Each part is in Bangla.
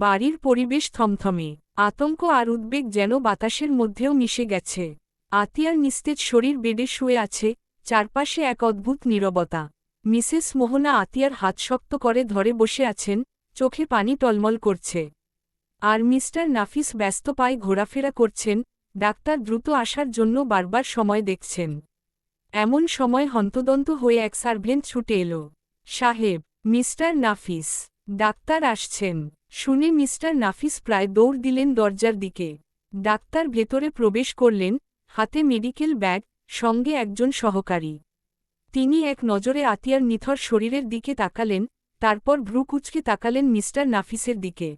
বাড়ির পরিবেশ থমথমে, আতঙ্ক আর উদ্বেগ যেন বাতাসের মধ্যেও মিশে গেছে। আতিয়ার নিস্তেজ শরীর বেডে শুয়ে আছে, চারপাশে এক অদ্ভুত নীরবতা। মিসেস মোহনা আতিয়ার হাত শক্ত করে ধরে বসে আছেন, চোখে পানি টলমল করছে। আর মিস্টার নাফিস ব্যস্ত পায়ে ঘোরাফেরা করছেন, ডাক্তার দ্রুত আসার জন্য বারবার সময় দেখছেন। এমন সময় হন্তদন্ত হয়ে এক সার্ভেন্ট ছুটে এলো। সাহেব, মিস্টার নাফিস, ডাক্তার আসছেন। শুনে মিস্টার নাফিস প্রায় দৌড় দিলেন দরজার দিকে। ডাক্তার ভেতরে প্রবেশ করলেন, হাতে মেডিকেল ব্যাগ, সঙ্গে একজন সহকারী। তিনি এক নজরে আতিয়ার নিথর শরীরের দিকে তাকালেন, তারপর ভ্রু কুঁচকে তাকালেন মিস্টার নাফিসের দিকে।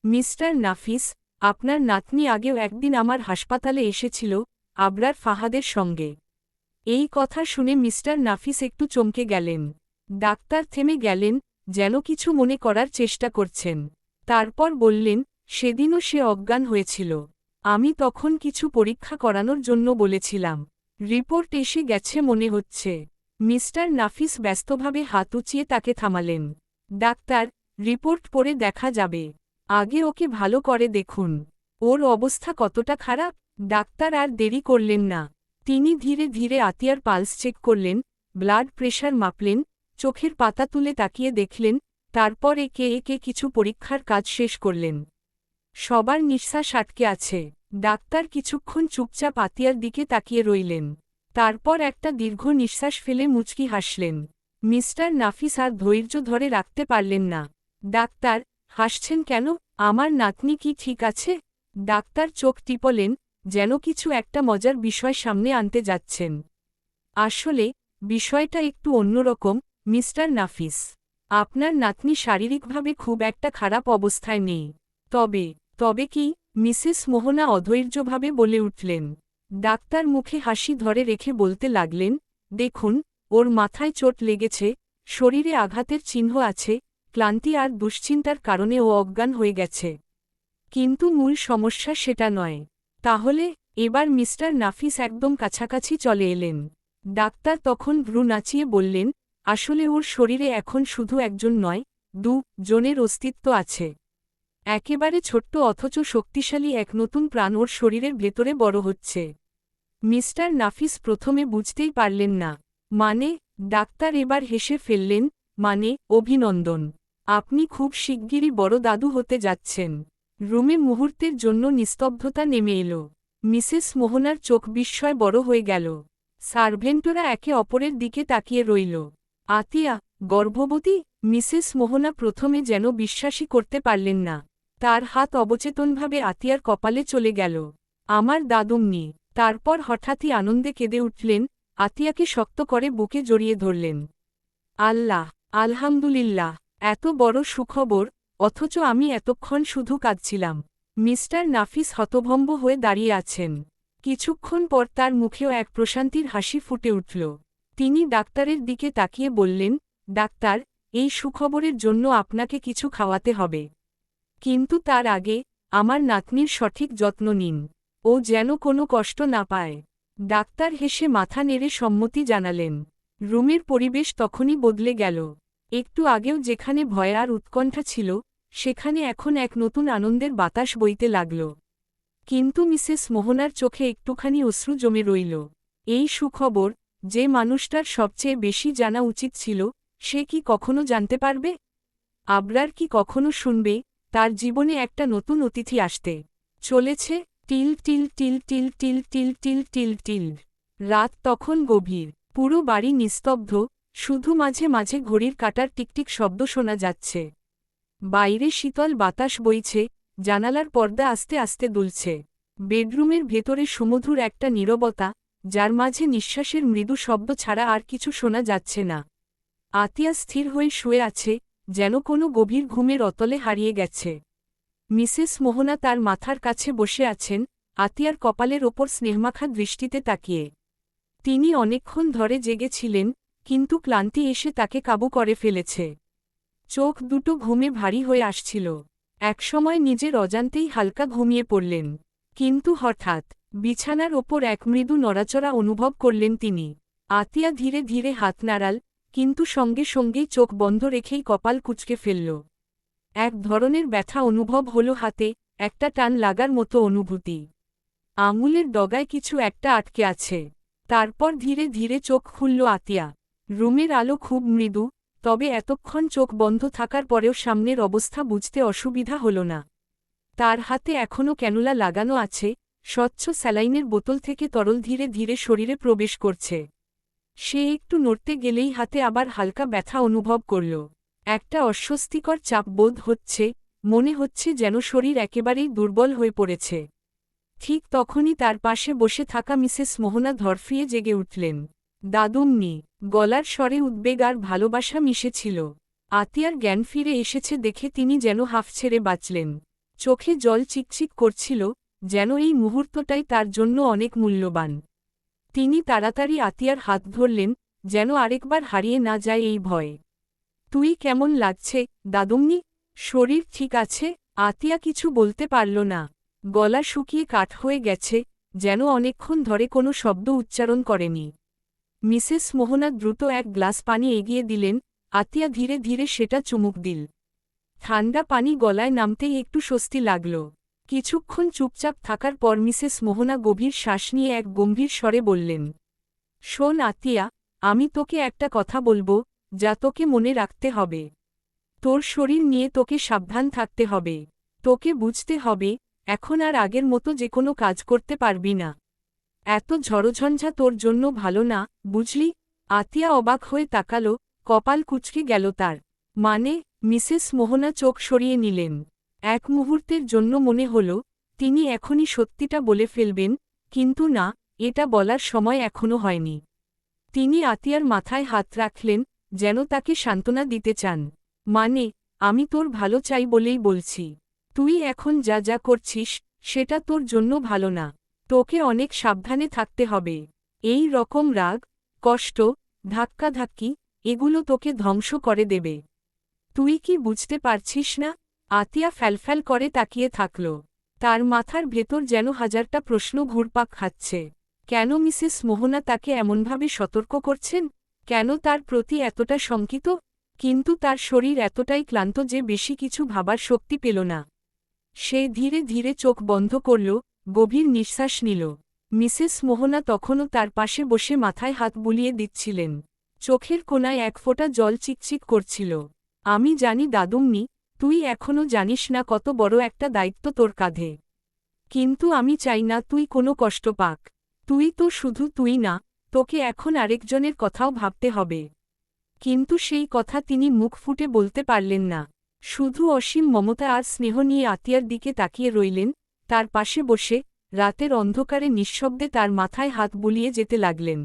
মিস্টার নাফিস, আপনার নাতনি আগেও একদিন আমার হাসপাতালে এসেছিল, আবরার ফাহাদের সঙ্গে। এই কথা শুনে মিস্টার নাফিস একটু চমকে গেলেন। ডাক্তার থেমে গেলেন, যেন কিছু মনে করার চেষ্টা করছেন। তারপর বললেন, সেদিনও সে অজ্ঞান হয়েছিল। আমি তখন কিছু পরীক্ষা করানোর জন্য বলেছিলাম। রিপোর্ট এসে গেছে মনে হচ্ছে। মিস্টার নাফিস ব্যস্তভাবে হাত উঁচিয়ে তাকে থামালেন। ডাক্তার, রিপোর্ট পড়ে দেখা যাবে। আগে ওকে ভালো করে দেখুন। ওর অবস্থা কতটা খারাপ? ডাক্তার আর দেরি করলেন না। তিনি ধীরে ধীরে আতিয়ার পালস চেক করলেন, ব্লাড প্রেশার মাপলেন, চোখের পাতা তুলে তাকিয়ে দেখলেন, তারপর একে একে কিছু পরীক্ষার কাজ শেষ করলেন। সবার নিঃশ্বাস আটকে আছে। ডাক্তার কিছুক্ষণ চুপচাপ আতিয়ার দিকে তাকিয়ে রইলেন। তারপর একটা দীর্ঘ নিঃশ্বাস ফেলে মুচকি হাসলেন। মিস্টার নাফিস আর ধৈর্য ধরে রাখতে পারলেন না। ডাক্তার, হাসছেন কেন? আমার নাতনি কি ঠিক আছে? ডাক্তার চোখ টিপলেন, যেন কিছু একটা মজার বিষয় সামনে আনতে যাচ্ছেন। আসলে, বিষয়টা একটু অন্যরকম, মিস্টার নাফিস। আপনার নাতনি শারীরিকভাবে খুব একটা খারাপ অবস্থায় নেই। তবে কি? মিসেস মোহনা অধৈর্যভাবে বলে উঠলেন। ডাক্তার মুখে হাসি ধরে রেখে বলতে লাগলেন, দেখুন, ওর মাথায় চোট লেগেছে, শরীরে আঘাতের চিহ্ন আছে, ক্লান্তি আর দুশ্চিন্তার কারণে ও অজ্ঞান হয়ে গেছে। কিন্তু মূল সমস্যা সেটা নয়। তাহলে? এবার মিস্টার নাফিস একদম কাছাকাছি চলে এলেন। ডাক্তার তখন ভ্রু নাচিয়ে বললেন, আসলে ওর শরীরে এখন শুধু একজন নয়, জনের অস্তিত্ব আছে। একেবারে ছোট্ট অথচ শক্তিশালী এক নতুন প্রাণ ওর শরীরের ভেতরে বড় হচ্ছে। মিস্টার নাফিস প্রথমে বুঝতেই পারলেন না। মানে? ডাক্তার এবার হেসে ফেললেন, মানে, অভিনন্দন। আপনি খুব শিগগিরই বড় দাদু হতে যাচ্ছেন। রুমে মুহূর্তের জন্য নিস্তব্ধতা নেমে এলো। মিসেস মোহনার চোখ বিস্ময় বড় হয়ে গেল। সার্ভেন্টরা একে অপরের দিকে তাকিয়ে রইল। আতিয়া, গর্ভবতী? মিসেস মোহনা প্রথমে যেন বিশ্বাসই করতে পারলেন না। তার হাত অবচেতনভাবে আতিয়ার কপালে চলে গেল। আমার দাদুমনি। তারপর হঠাৎই আনন্দে কেঁদে উঠলেন, আতিয়াকে শক্ত করে বুকে জড়িয়ে ধরলেন। আল্লাহ, আলহামদুলিল্লাহ, এত বড় সুখবর, অথচ আমি এতক্ষণ শুধু কাঁদছিলাম। মিস্টার নাফিস হতভম্ব হয়ে দাঁড়িয়ে আছেন। কিছুক্ষণ পর তার মুখেও এক প্রশান্তির হাসি ফুটে উঠল। তিনি ডাক্তারের দিকে তাকিয়ে বললেন, ডাক্তার, এই সুখবরের জন্য আপনাকে কিছু খাওয়াতে হবে। কিন্তু তার আগে, আমার নাতনির সঠিক যত্ন নিন। ও যেন কোনো কষ্ট না পায়। ডাক্তার হেসে মাথা নেড়ে সম্মতি জানালেন। রুমের পরিবেশ তখনই বদলে গেল। একটু আগেও যেখানে ভয় আর উৎকণ্ঠা ছিল, সেখানে এখন এক নতুন আনন্দের বাতাস বইতে লাগল। কিন্তু মিসেস মোহনার চোখে একটুখানি অশ্রু জমে রইল। এই সুখবর, যে মানুষটার সবচেয়ে বেশি জানা উচিত ছিল, সে কি কখনো জানতে পারবে? আবরার কি কখনো শুনবে, তার জীবনে একটা নতুন অতিথি আসতে চলেছে? Till till till till till till till till till. রাত তখন গভীর। পুরো বাড়ি নিস্তব্ধ, শুধু মাঝে মাঝে ঘড়ির কাঁটার টিকটিক শব্দ শোনা যাচ্ছে। বাইরে শীতল বাতাস বইছে, জানালার পর্দা আস্তে আস্তে দুলছে। বেডরুমের ভেতরে সুমধুর একটা নীরবতা, যার মাঝে নিঃশ্বাসের মৃদু শব্দ ছাড়া আর কিছু শোনা যাচ্ছে না। আতিয়া স্থির হয়ে শুয়ে আছে, যেন কোনো গভীর ঘুমের অতলে হারিয়ে গেছে। মিসেস মোহনা তার মাথার কাছে বসে আছেন, আতিয়ার কপালের ওপর স্নেহমাখা দৃষ্টিতে তাকিয়ে। তিনি অনেকক্ষণ ধরে জেগেছিলেন, কিন্তু ক্লান্তি এসে তাকে কাবু করে ফেলেছে। চোখ দুটো ঘুমে ভারী হয়ে আসছিল। একসময় নিজের অজান্তেই হালকা ঘুমিয়ে পড়লেন। কিন্তু হঠাৎ, বিছানার ওপর এক মৃদু নড়াচড়া অনুভব করলেন তিনি। আতিয়া ধীরে ধীরে হাত নাড়াল, কিন্তু সঙ্গে সঙ্গেই চোখ বন্ধ রেখেই কপাল কুঁচকে ফেলল। এক ধরনের ব্যথা অনুভব হলো হাতে, একটা টান লাগার মতো অনুভূতি। আঙুলের ডগায় কিছু একটা আটকে আছে। তারপর ধীরে ধীরে চোখ খুলল আতিয়া। রুমের আলো খুব মৃদু, তবে এতক্ষণ চোখ বন্ধ থাকার পরেও সামনের অবস্থা বুঝতে অসুবিধা হল না। তার হাতে এখনও ক্যানুলা লাগানো আছে, স্বচ্ছ স্যালাইনের বোতল থেকে তরল ধীরে ধীরে শরীরে প্রবেশ করছে। সে একটু নড়তে গেলেই হাতে আবার হালকা ব্যথা অনুভব করল। একটা অস্বস্তিকর চাপ বোধ হচ্ছে, মনে হচ্ছে যেন শরীর একেবারেই দুর্বল হয়ে পড়েছে। ঠিক তখনই তার পাশে বসে থাকা মিসেস মোহনা ধরফিয়ে জেগে উঠলেন। দাদুমনি, গলার স্বরে উদ্বেগ আর ভালোবাসা মিশেছিল। আতিয়ার জ্ঞান ফিরে এসেছে দেখে তিনি যেন হাঁফ ছেড়ে বাঁচলেন। চোখে জল চিকচিক করছিল, যেন এই মুহূর্তটাই তার জন্য অনেক মূল্যবান। তিনি তাড়াতাড়ি আতিয়ার হাত ধরলেন, যেন আরেকবার হারিয়ে না যায় এই ভয়। তুই কেমন লাগছে, দাদুমনি? শরীর ঠিক আছে? আতিয়া কিছু বলতে পারল না। গলা শুকিয়ে কাঠ হয়ে গেছে, যেন অনেকক্ষণ ধরে কোনো শব্দ উচ্চারণ করেনি। মিসেস মোহনা দ্রুত এক গ্লাস পানি এগিয়ে দিলেন, আতিয়া ধীরে ধীরে সেটা চুমুক দিল। ঠান্ডা পানি গলায় নামতেই একটু স্বস্তি লাগল। কিছুক্ষণ চুপচাপ থাকার পর মিসেস মোহনা গভীর শ্বাস নিয়ে এক গম্ভীর স্বরে বললেন, শোন আতিয়া, আমি তোকে একটা কথা বলবো, যা তোকে মনে রাখতে হবে। তোর শরীর নিয়ে তোকে সাবধান থাকতে হবে। তোকে বুঝতে হবে, এখন আর আগের মতো যে কোনো কাজ করতে পারবি না। এত ঝড়ঝঞ্ঝা তোর জন্য ভালো না, বুঝলি? আতিয়া অবাক হয়ে তাকালো, কপাল কুঁচকে গেল তার। মানে? মিসেস মোহনা চোখ সরিয়ে নিলেন। এক মুহূর্তের জন্য মনে হল, তিনি এখনই সত্যিটা বলে ফেলবেন, কিন্তু না, এটা বলার সময় এখনও হয়নি। তিনি আতিয়ার মাথায় হাত রাখলেন, যেন তাকে সান্ত্বনা দিতে চান। মানে, আমি তোর ভালো চাই বলেই বলছি। তুই এখন যা যা করছিস, সেটা তোর জন্য ভালো না। তোকে অনেক সাবধানে থাকতে হবে। এই রকম রাগ, কষ্ট, ধাক্কাধাক্কি, এগুলো তোকে ধ্বংস করে দেবে। তুই কি বুঝতে পারছিস না? আতিয়া ফ্যালফ্যাল করে তাকিয়ে থাকল। তার মাথার ভেতর যেন হাজারটা প্রশ্ন ঘুরপাক খাচ্ছে। কেন মিসেস মোহনা তাকে এমনভাবে সতর্ক করছেন? কেন তার প্রতি এতটা শঙ্কিত? কিন্তু তার শরীর এতটাই ক্লান্ত যে বেশি কিছু ভাবার শক্তি পেল না। সে ধীরে ধীরে চোখ বন্ধ করল, গভীর নিঃশ্বাস নিল। মিসেস মোহনা তখনও তার পাশে বসে মাথায় হাত বুলিয়ে দিচ্ছিলেন। চোখের কোণায় এক ফোঁটা জল চিকচিক করছিল। আমি জানি দাদুমনি, তুই এখনও জানিস না কত বড় একটা দায়িত্ব তোর কাঁধে। কিন্তু আমি চাই না তুই কোনো কষ্ট পাক। তুই তো শুধু তুই না, তোকে এখন আরেকজনের কথাও ভাবতে হবে। কিন্তু সেই কথা তিনি মুখ ফুটে বলতে পারলেন না। শুধু অসীম মমতা আর স্নেহ নিয়ে আতিয়ার দিকে তাকিয়ে রইলেন, তার পাশে বসে, রাতের অন্ধকারে নিঃশব্দে তার মাথায় হাত বুলিয়ে যেতে লাগলেন।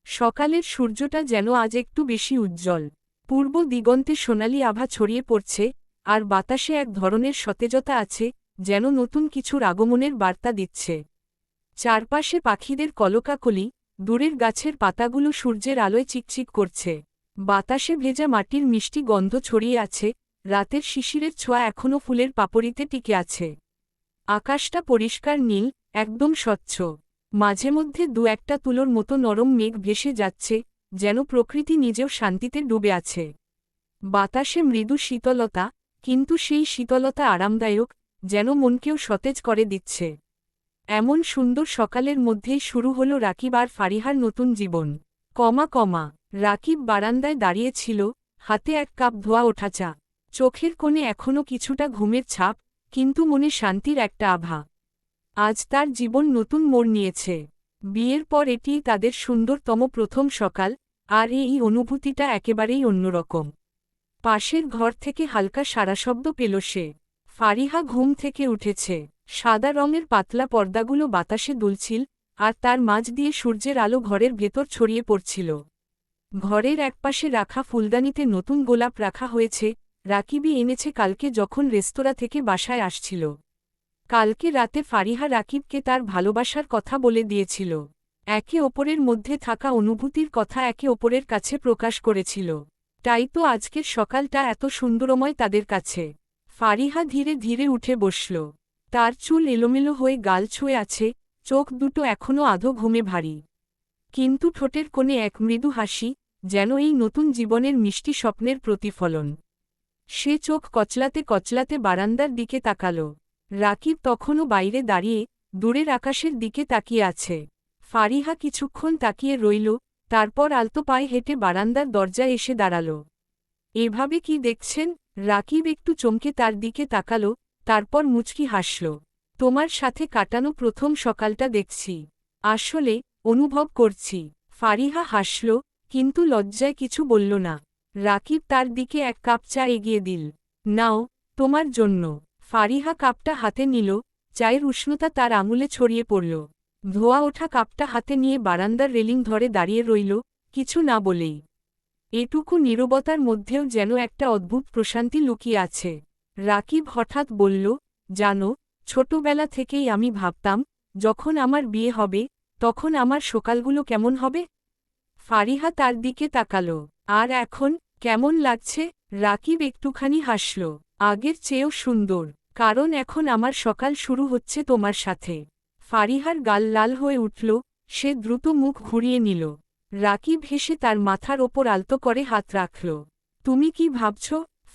সকালের সূর্যটা যেন আজ একটু বেশি উজ্জ্বল। পূর্ব দিগন্তে সোনালি আভা ছড়িয়ে পড়ছে, আর বাতাসে এক ধরনের সতেজতা আছে, যেন নতুন কিছুর আগমনের বার্তা দিচ্ছে। চারপাশে পাখিদের কলকাকলি, দূরের গাছের পাতাগুলো সূর্যের আলোয় চিকচিক করছে। বাতাসে ভেজা মাটির মিষ্টি গন্ধ ছড়িয়ে আছে, রাতের শিশিরের ছোঁয়া এখনও ফুলের পাপড়িতে টিকে আছে। আকাশটা পরিষ্কার নীল, একদম স্বচ্ছ। মাঝে মধ্যে দু একটা তুলোর মতো নরম মেঘ ভেসে যাচ্ছে, যেন প্রকৃতি নিজেও শান্তিতে ডুবে আছে। বাতাসে মৃদু শীতলতা, কিন্তু সেই শীতলতা আরামদায়ক, যেন মনকেও সতেজ করে দিচ্ছে। এমন সুন্দর সকালের মধ্যেই শুরু হলো রাকিব আর ফারিহার নতুন জীবন। রাকিব বারান্দায় দাঁড়িয়েছিল, হাতে এক কাপ ধোয়া ওঠা চা। চোখের কোণে এখনও কিছুটা ঘুমের ছাপ, কিন্তু মনে শান্তির একটা আভা। আজ তার জীবন নতুন মোড় নিয়েছে। বিয়ের পর এটিই তাদের সুন্দরতম প্রথম সকাল, আর এই অনুভূতিটা একেবারেই অন্যরকম। পাশের ঘর থেকে হালকা সাড়াশব্দ পেল সে। ফারিহা ঘুম থেকে উঠেছে। সাদা রঙের পাতলা পর্দাগুলো বাতাসে দুলছিল, আর তার মাঝ দিয়ে সূর্যের আলো ঘরের ভেতর ছড়িয়ে পড়ছিল। ঘরের একপাশে রাখা ফুলদানিতে নতুন গোলাপ রাখা হয়েছে, রাকিবই এনেছে কালকে যখন রেস্তোরাঁ থেকে বাসায় আসছিল। কালকে রাতে ফারিহা রাকিবকে তার ভালোবাসার কথা বলে দিয়েছিল। একে অপরের মধ্যে থাকা অনুভূতির কথা একে অপরের কাছে প্রকাশ করেছিল। তাই তো আজকের সকালটা এত সুন্দরময় তাদের কাছে। ফারিহা ধীরে ধীরে উঠে বসল। তার চুল এলোমেলো হয়ে গাল ছুঁয়ে আছে, চোখ দুটো এখনও আধো ঘুমে ভারী। কিন্তু ঠোঁটের কোণে এক মৃদু হাসি, যেন এই নতুন জীবনের মিষ্টি স্বপ্নের প্রতিফলন। সে চোখ কচলাতে কচলাতে বারান্দার দিকে তাকাল। রাকিব তখনও বাইরে দাঁড়িয়ে দূরের আকাশের দিকে তাকিয়ে আছে। ফারিহা কিছুক্ষণ তাকিয়ে রইল, তারপর আলতো পায়ে হেঁটে বারান্দার দরজায় এসে দাঁড়াল। এভাবে কি দেখছেন? রাকিব একটু চমকে তার দিকে তাকাল, তারপর মুচকি হাসল। তোমার সাথে কাটানো প্রথম সকালটা দেখছি। আসলে অনুভব করছি। ফারিহা হাসল, কিন্তু লজ্জায় কিছু বলল না। রাকিব তার দিকে এক কাপ চা এগিয়ে দিল। নাও, তোমার জন্য। ফারিহা কাপটা হাতে নিল, চায়ের উষ্ণতা তার আঙুলে ছড়িয়ে পড়ল। ধোয়া ওঠা কাপটা হাতে নিয়ে বারান্দার রেলিং ধরে দাঁড়িয়ে রইল, কিছু না বলেই। এটুকু নীরবতার মধ্যেও যেন একটা অদ্ভুত প্রশান্তি লুকিয়ে আছে। রাকিব হঠাৎ বলল, জানো, ছোটবেলা থেকেই আমি ভাবতাম, যখন আমার বিয়ে হবে, তখন আমার সকালগুলো কেমন হবে। ফারিহা তার দিকে তাকাল। আর এখন কেমন লাগছে? রাকিব একটুখানি হাসল। আগের চেয়েও সুন্দর, কারণ এখন আমার সকাল শুরু হচ্ছে তোমার সাথে। ফারিহার গাল লাল হয়ে উঠল, সে দ্রুত মুখ ঘুরিয়ে নিল। রাকিব হেসে তার মাথার ওপর আলতো করে হাত রাখল। তুমি কি ভাবছ?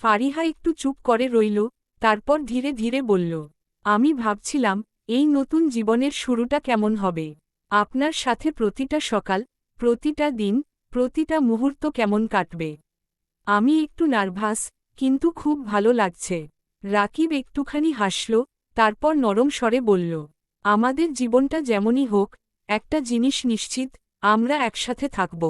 ফারিহা একটু চুপ করে রইল, তারপর ধীরে ধীরে বলল, আমি ভাবছিলাম, এই নতুন জীবনের শুরুটা কেমন হবে। আপনার সাথে প্রতিটা সকাল, প্রতিটা দিন, প্রতিটা মুহূর্ত কেমন কাটবে। আমি একটু নার্ভাস, কিন্তু খুব ভালো লাগছে। রাকিব একটুখানি হাসল, তারপর নরম স্বরে বলল, আমাদের জীবনটা যেমনই হোক, একটা জিনিস নিশ্চিত, আমরা একসাথে থাকব।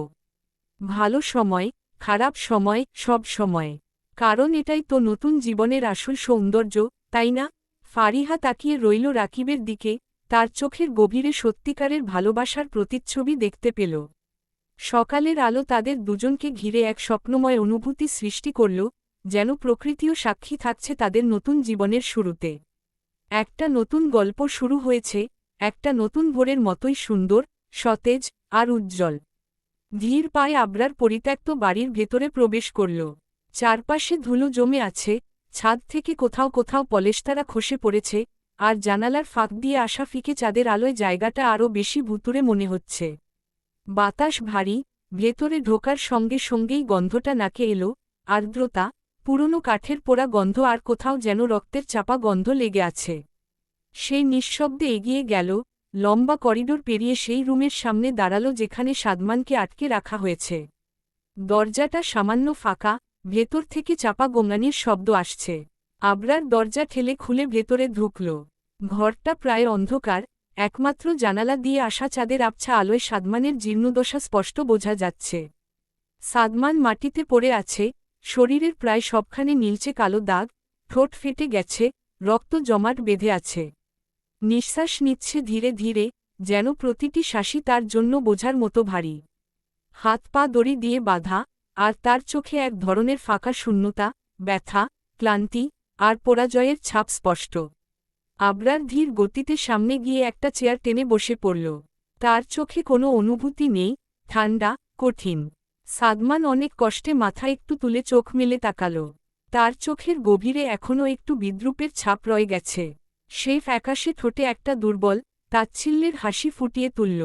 ভালো সময়, খারাপ সময়, সব সময়। কারণ এটাই তো নতুন জীবনের আসল সৌন্দর্য, তাই না? ফারিহা তাকিয়ে রইল রাকিবের দিকে, তার চোখের গভীরে সত্যিকারের ভালোবাসার প্রতিচ্ছবি দেখতে পেল। সকালের আলো তাদের দুজনকে ঘিরে এক স্বপ্নময় অনুভূতি সৃষ্টি করল, যেন প্রকৃতিও সাক্ষী থাকছে তাদের নতুন জীবনের শুরুতে। একটা নতুন গল্প শুরু হয়েছে, একটা নতুন ভোরের মতোই সুন্দর, সতেজ আর উজ্জ্বল। ধীর পায়ে আবরার পরিত্যক্ত বাড়ির ভেতরে প্রবেশ করল। চারপাশে ধুলো জমে আছে, ছাদ থেকে কোথাও কোথাও পলেস্তারা খসে পড়েছে, আর জানালার ফাঁক দিয়ে আসা ফিকে চাঁদের আলোয় জায়গাটা আরও বেশি ভুতুড়ে মনে হচ্ছে। বাতাস ভারী, ভেতরে ঢোকার সঙ্গে সঙ্গেই গন্ধটা নাকে এলো, আর্দ্রতা, পুরনো কাঠের পোড়া গন্ধ আর কোথাও যেন রক্তের চাপা গন্ধ লেগে আছে। সেই নিঃশব্দে এগিয়ে গেল, লম্বা করিডোর পেরিয়ে সেই রুমের সামনে দাঁড়ালো যেখানে সাদমানকে আটকে রাখা হয়েছে। দরজাটা সামান্য ফাঁকা, ভেতর থেকে চাপা গোঙানির শব্দ আসছে। আবরার দরজা ঠেলে খুলে ভেতরে ঢুকল। ঘরটা প্রায় অন্ধকার, একমাত্র জানালা দিয়ে আসা চাঁদের আবছা আলোয় সাদমানের জীর্ণদশা স্পষ্ট বোঝা যাচ্ছে। সাদমান মাটিতে পড়ে আছে, শরীরের প্রায় সবখানে নীলচে কালো দাগ, ঠোঁট ফেটে গেছে, রক্ত জমাট বেঁধে আছে। নিঃশ্বাস নিচ্ছে ধীরে ধীরে, যেন প্রতিটি শ্বাসই তার জন্য বোঝার মতো ভারী। হাত পা দড়ি দিয়ে বাঁধা, আর তার চোখে এক ধরনের ফাঁকা শূন্যতা, ব্যথা, ক্লান্তি আর পরাজয়ের ছাপ স্পষ্ট। আবরার ধীর গতিতে সামনে গিয়ে একটা চেয়ার টেনে বসে পড়ল। তার চোখে কোনো অনুভূতি নেই, ঠান্ডা, কঠিন। সাদমান অনেক কষ্টে মাথা একটু তুলে চোখ মেলে তাকাল। তার চোখের গভীরে এখনও একটু বিদ্রূপের ছাপ রয়ে গেছে। সে ফ্যাকাশে ঠোঁটে একটা দুর্বল, তাচ্ছিল্যের হাসি ফুটিয়ে তুলল।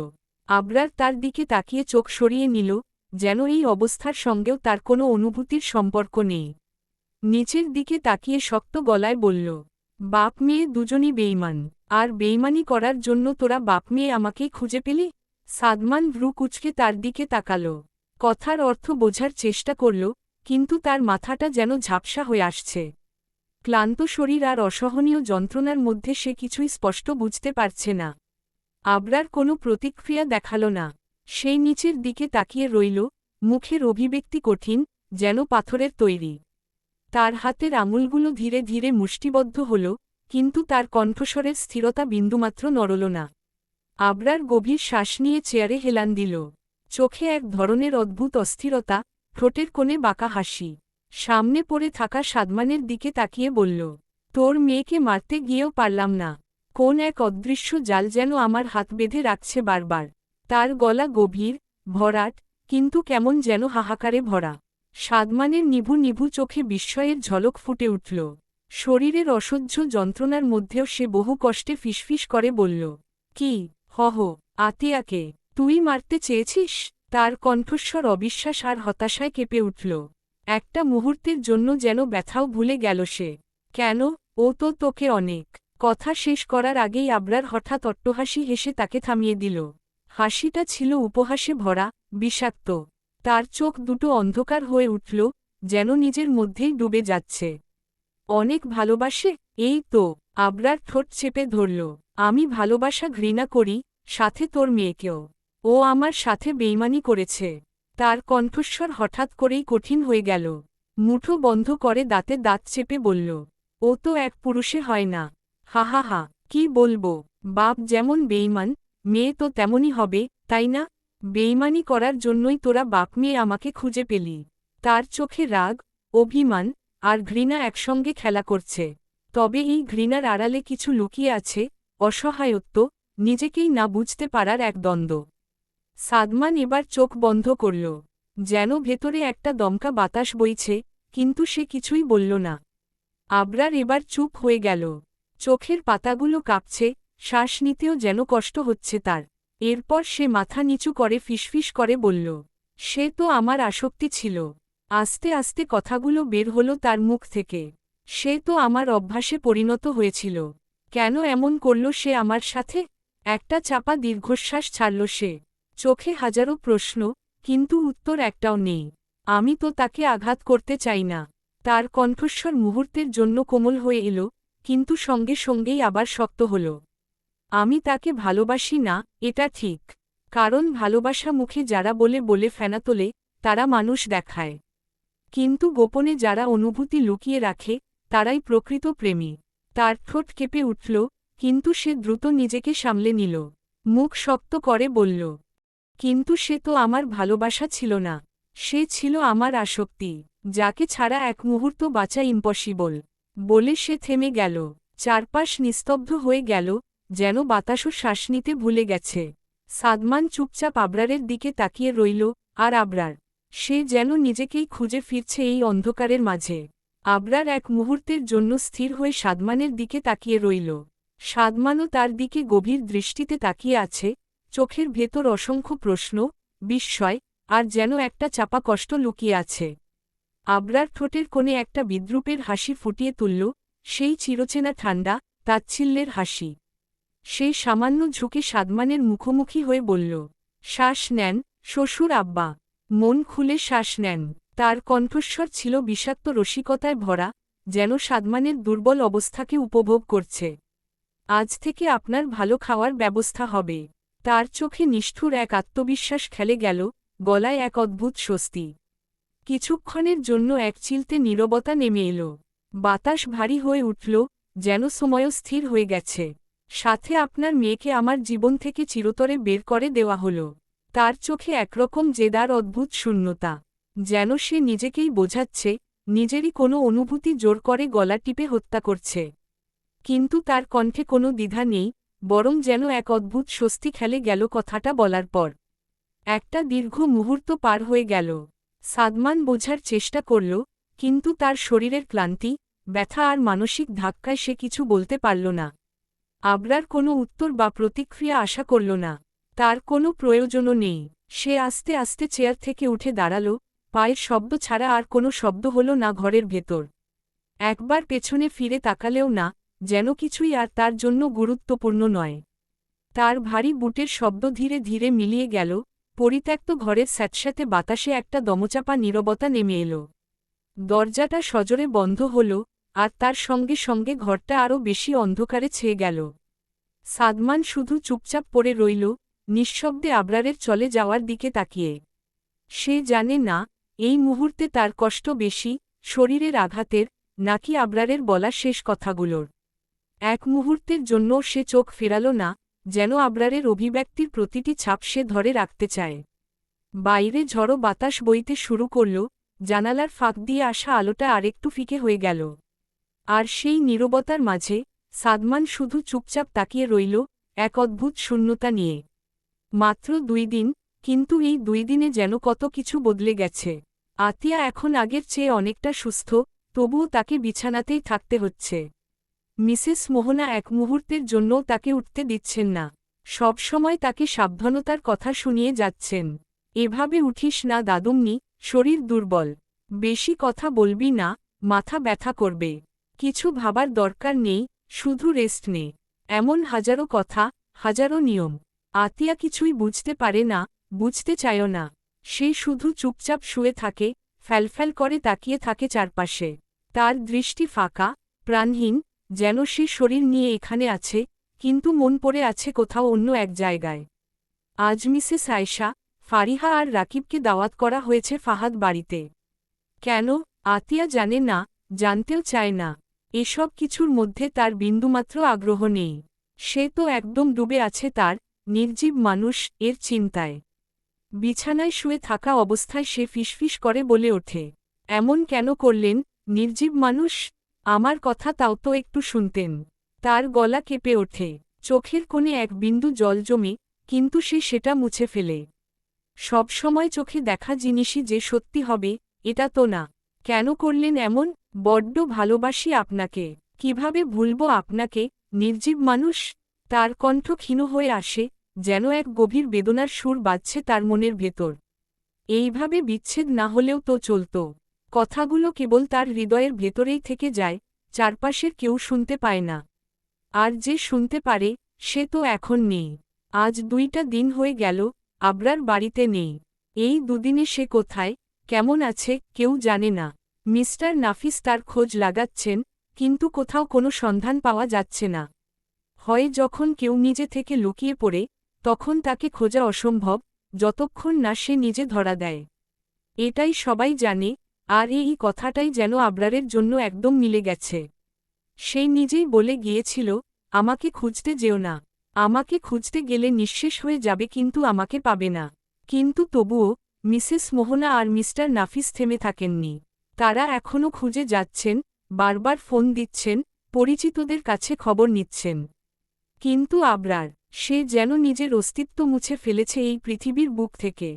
আবরার তার দিকে তাকিয়ে চোখ সরিয়ে নিল, যেন এই অবস্থার সঙ্গেও তার কোনো অনুভূতির সম্পর্ক নেই। নিচের দিকে তাকিয়ে শক্ত গলায় বলল, বাপ মেয়ে দুজনই বেইমান, আর বেইমানি করার জন্য তোরা বাপ মেয়ে আমাকেই খুঁজে পেলি। সাদমান ভ্রু কুঁচকে তার দিকে তাকাল। কথার অর্থ বোঝার চেষ্টা করল, কিন্তু তার মাথাটা যেন ঝাপসা হয়ে আসছে। ক্লান্ত শরীর আর অসহনীয় যন্ত্রণার মধ্যে সে কিছুই স্পষ্ট বুঝতে পারছে না। আবরার কোনো প্রতিক্রিয়া দেখাল না। সেই নিচের দিকে তাকিয়ে রইল, মুখের অভিব্যক্তি কঠিন, যেন পাথরের তৈরি। তার হাতের আঙুলগুলো ধীরে ধীরে মুষ্টিবদ্ধ হল, কিন্তু তার কণ্ঠস্বরের স্থিরতা বিন্দুমাত্র নড়ল না। আবরার গভীর শ্বাস নিয়ে চেয়ারে হেলান দিল। চোখে এক ধরনের অদ্ভুত অস্থিরতা, ঠোঁটের কোণে বাঁকা হাসি। সামনে পড়ে থাকা সাদমানের দিকে তাকিয়ে বলল, তোর মেয়েকে মারতে গিয়েও পারলাম না। কোন এক অদৃশ্য জাল যেন আমার হাত বেঁধে রাখছে বারবার। তার গলা গভীর, ভরাট, কিন্তু কেমন যেন হাহাকারে ভরা। সাদমানের নিভু নিভু চোখে বিস্ময়ের ঝলক ফুটে উঠল। শরীরের অসহ্য যন্ত্রণার মধ্যেও সে বহু কষ্টে ফিসফিস করে বলল, কি, হহ, আতিয়াকে তুই মারতে চেয়েছিস? তার কণ্ঠস্বর অবিশ্বাস আর হতাশায় কেঁপে উঠল। একটা মুহূর্তের জন্য যেন ব্যথাও ভুলে গেল সে। কেন, ও তো তোকে অনেক। কথা শেষ করার আগেই আবরার হঠাৎ অট্টহাসি হেসে তাকে থামিয়ে দিল। হাসিটা ছিল উপহাসে ভরা, বিষাক্ত। তার চোখ দুটো অন্ধকার হয়ে উঠল, যেন নিজের মধ্যেই ডুবে যাচ্ছে। অনেক ভালোবাসে, এই তো। আবরার ঠোঁট চেপে ধরল। আমি ভালোবাসা ঘৃণা করি, সাথে তোর মেয়েকেও। ও আমার সাথে বেইমানি করেছে। তার কণ্ঠস্বর হঠাৎ করেই কঠিন হয়ে গেল। মুঠো বন্ধ করে দাঁতে দাঁত চেপে বলল, ও তো এক পুরুষে হয় না। হা হা হা, কি বলবো। বাপ যেমন বেইমান, মেয়ে তো তেমনই হবে, তাই না? বেইমানি করার জন্যই তোরা বাপ মেয়ে আমাকে খুঁজে পেলি। তার চোখে রাগ, অভিমান আর ঘৃণা একসঙ্গে খেলা করছে। তবে এই ঘৃণার আড়ালে কিছু লুকিয়ে আছে, অসহায়ত্ব, নিজেকেই না বুঝতে পারার এক দ্বন্দ্ব। সাদমান এবার চোখ বন্ধ করল। যেন ভেতরে একটা দমকা বাতাস বইছে, কিন্তু সে কিছুই বলল না। আবরার এবার চুপ হয়ে গেল। চোখের পাতাগুলো কাঁপছে, শ্বাস নিতেও যেন কষ্ট হচ্ছে তার। এরপর সে মাথা নিচু করে ফিসফিস করে বলল, সে তো আমার আসক্তি ছিল। আস্তে আস্তে কথাগুলো বের হলো তার মুখ থেকে। সে তো আমার অভ্যাসে পরিণত হয়েছিল। কেন এমন করল সে আমার সাথে? একটা চাপা দীর্ঘশ্বাস ছাড়ল সে। চোখে হাজারো প্রশ্ন, কিন্তু উত্তর একটাও নেই। আমি তো তাকে আঘাত করতে চাই না। তার কণ্ঠস্বর মুহূর্তের জন্য কোমল হয়ে এলো, কিন্তু সঙ্গে সঙ্গেই আবার শক্ত হল। আমি তাকে ভালোবাসি না, এটা ঠিক। কারণ ভালোবাসা মুখে যারা বলে বলে ফেনা তোলে, তারা মানুষ দেখায়। কিন্তু গোপনে যারা অনুভূতি লুকিয়ে রাখে, তারাই প্রকৃত প্রেমী। তার ঠোঁট কেঁপে উঠল, কিন্তু সে দ্রুত নিজেকে সামলে নিল। মুখ শক্ত করে বলল, কিন্তু সে তো আমার ভালোবাসা ছিল না। সে ছিল আমার আসক্তি, যাকে ছাড়া এক মুহূর্ত বাঁচা ইম্পসিবল। বলে সে থেমে গেল। চারপাশ নিস্তব্ধ হয়ে গেল, যেন বাতাসও শ্বাস নিতে ভুলে গেছে। সাদমান চুপচাপ আবরারের দিকে তাকিয়ে রইল, আর আবরার, সে যেন নিজেকেই খুঁজে ফিরছে এই অন্ধকারের মাঝে। আবরার এক মুহূর্তের জন্য স্থির হয়ে সাদমানের দিকে তাকিয়ে রইল। সাদমানও তার দিকে গভীর দৃষ্টিতে তাকিয়ে আছে, চোখের ভেতর অসংখ্য প্রশ্ন, বিস্ময়, আর যেন একটা চাপা কষ্ট লুকিয়ে আছে। আবরার ঠোঁটের কোণে একটা বিদ্রূপের হাসি ফুটিয়ে তুলল, সেই চিরচেনা ঠান্ডা, তাচ্ছিল্যের হাসি। সে সামান্য ঝুঁকে সাদমানের মুখোমুখি হয়ে বলল, শ্বাস নেন, শ্বশুর আব্বা। মন খুলে শ্বাস নেন। তার কণ্ঠস্বর ছিল বিষাক্ত রসিকতায় ভরা, যেন সাদমানের দুর্বল অবস্থাকে উপভোগ করছে। আজ থেকে আপনার ভালো খাওয়ার ব্যবস্থা হবে। তার চোখে নিষ্ঠুর এক আত্মবিশ্বাস খেলে গেল, গলায় এক অদ্ভুত স্বস্তি। কিছুক্ষণের জন্য এক চিলতে নীরবতা নেমে এলো। বাতাস ভারী হয়ে উঠল, যেন সময়ও স্থির হয়ে গেছে। সাথে আপনার মেয়েকে আমার জীবন থেকে চিরতরে বের করে দেওয়া হলো। তার চোখে একরকম জেদার অদ্ভুত শূন্যতা। যেন সে নিজেকেই বোঝাচ্ছে, নিজেরই কোনো অনুভূতি জোর করে গলা টিপে হত্যা করছে। কিন্তু তার কণ্ঠে কোনো দ্বিধা নেই, বরং যেন এক অদ্ভুত স্বস্তি খেলে গেল কথাটা বলার পর। একটা দীর্ঘ মুহূর্ত পার হয়ে গেল। সাদমান বোঝার চেষ্টা করল, কিন্তু তার শরীরের ক্লান্তি, ব্যথা আর মানসিক ধাক্কায় সে কিছু বলতে পারল না। আবরার কোনো উত্তর বা প্রতিক্রিয়া আশা করল না। তার কোনো প্রয়োজনও নেই। সে আস্তে আস্তে চেয়ার থেকে উঠে দাঁড়াল, পায়ের শব্দ ছাড়া আর কোনো শব্দ হল না ঘরের ভেতর। একবার পেছনে ফিরে তাকালেও না, যেন কিছুই আর তার জন্য গুরুত্বপূর্ণ নয়। তার ভারী বুটের শব্দ ধীরে ধীরে মিলিয়ে গেল, পরিত্যক্ত ঘরের স্যাঁতস্যাঁতে বাতাসে একটা দমচাপা নীরবতা নেমে এলো। দরজাটা সজোরে বন্ধ হল, আর তার সঙ্গে সঙ্গে ঘরটা আরও বেশি অন্ধকারে ছেয়ে গেল। সাদমান শুধু চুপচাপ পড়ে রইল, নিঃশব্দে আবরারের চলে যাওয়ার দিকে তাকিয়ে। সে জানে না, এই মুহূর্তে তার কষ্ট বেশি, শরীরের আঘাতের, নাকি আবরারের বলা শেষ কথাগুলোর। এক মুহূর্তের জন্য সে চোখ ফেরাল না, যেন আবরারের অভিব্যক্তির প্রতিটি ছাপ সে ধরে রাখতে চায়। বাইরে ঝড়ো বাতাস বইতে শুরু করল, জানালার ফাঁক দিয়ে আসা আলোটা আরেকটু ফিকে হয়ে গেল। আর সেই নীরবতার মাঝে, সাদমান শুধু চুপচাপ তাকিয়ে রইল, এক অদ্ভুত শূন্যতা নিয়ে। মাত্র 2 দিন, কিন্তু এই 2 দিনে যেন কত কিছু বদলে গেছে। আতিয়া এখন আগের চেয়ে অনেকটা সুস্থ, তবুও তাকে বিছানাতেই থাকতে হচ্ছে। মিসেস মোহনা এক মুহূর্তের জন্যও তাকে উঠতে দিচ্ছেন না। সব সময় তাকে সাবধানতার কথা শুনিয়ে যাচ্ছেন। এভাবে উঠিস না দাদুমনি, শরীর দুর্বল। বেশি কথা বলবি না, মাথা ব্যথা করবে। কিছু ভাবার দরকার নেই, শুধু রেস্ট নে। এমন হাজারো কথা, হাজারো নিয়ম। আতিয়া কিছুই বুঝতে পারে না, বুঝতে চায়ও না। সে শুধু চুপচাপ শুয়ে থাকে, ফ্যালফ্যাল করে তাকিয়ে থাকে চারপাশে। তার দৃষ্টি ফাঁকা, প্রাণহীন, যেন সে শরীর নিয়ে এখানে আছে, কিন্তু মন পড়ে আছে কোথাও অন্য এক জায়গায়। আজ মিসেস আয়েশা, ফারিহা আর রাকিবকে দাওয়াত করা হয়েছে ফাহাদ বাড়িতে। কেন, আতিয়া জানে না, জানতেও চায় না। এসব কিছুর মধ্যে তার বিন্দুমাত্র আগ্রহ নেই। সে তো একদম ডুবে আছে তার নির্জীব মানুষ এর চিন্তায়। বিছানায় শুয়ে থাকা অবস্থায় সে ফিসফিস করে বলে ওঠে, এমন কেন করলেন, নির্জীব মানুষ? আমার কথা তাও তো একটু শুনতেন। তার গলা কেঁপে ওঠে, চোখের কোণে এক বিন্দু জল জমে, কিন্তু সে সেটা মুছে ফেলে। সবসময় চোখে দেখা জিনিসই যে সত্যি হবে, এটা তো না। কেন করলেন এমন? বড্ড ভালোবাসি আপনাকে, কিভাবে ভুলব আপনাকে, নির্জীব মানুষ? তার কণ্ঠ ক্ষীণ হয়ে আসে, যেন এক গভীর বেদনার সুর বাজছে তার মনের ভেতর। এইভাবে বিচ্ছেদ না হলেও তো চলত। কথাগুলো কেবল তার হৃদয়ের ভেতরেই থেকে যায়, চারপাশের কেউ শুনতে পায় না। আর যে শুনতে পারে, সে তো এখন নেই। আজ 2টা দিন হয়ে গেল, আবরার বাড়িতে নেই। এই দুদিনে সে কোথায়, কেমন আছে, কেউ জানে না। মিস্টার নাফিস তার খোঁজ লাগাচ্ছেন, কিন্তু কোথাও কোনো সন্ধান পাওয়া যাচ্ছে না। হয় যখন কেউ নিজে থেকে লুকিয়ে পড়ে, তখন তাকে খোঁজা অসম্ভব, যতক্ষণ না সে নিজে ধরা দেয়। এটাই সবাই জানে, আর এই কথাটাই যেন আবরারের জন্য একদম মিলে গেছে। সেই নিজেই বলে গিয়েছিল, আমাকে খুঁজতে যেও না। আমাকে খুঁজতে গেলে নিঃশেষ হয়ে যাবে, কিন্তু আমাকে পাবে না। কিন্তু তবুও মিসেস মোহনা আর মিস্টার নাফিস থেমে থাকেননি। তারা এখনও খুঁজে যাচ্ছেন, বারবার ফোন দিচ্ছেন, পরিচিতদের কাছে খবর নিচ্ছেন। কিন্তু আবরার, সে যেন নিজের অস্তিত্ব মুছে ফেলেছে এই পৃথিবীর বুক থেকে।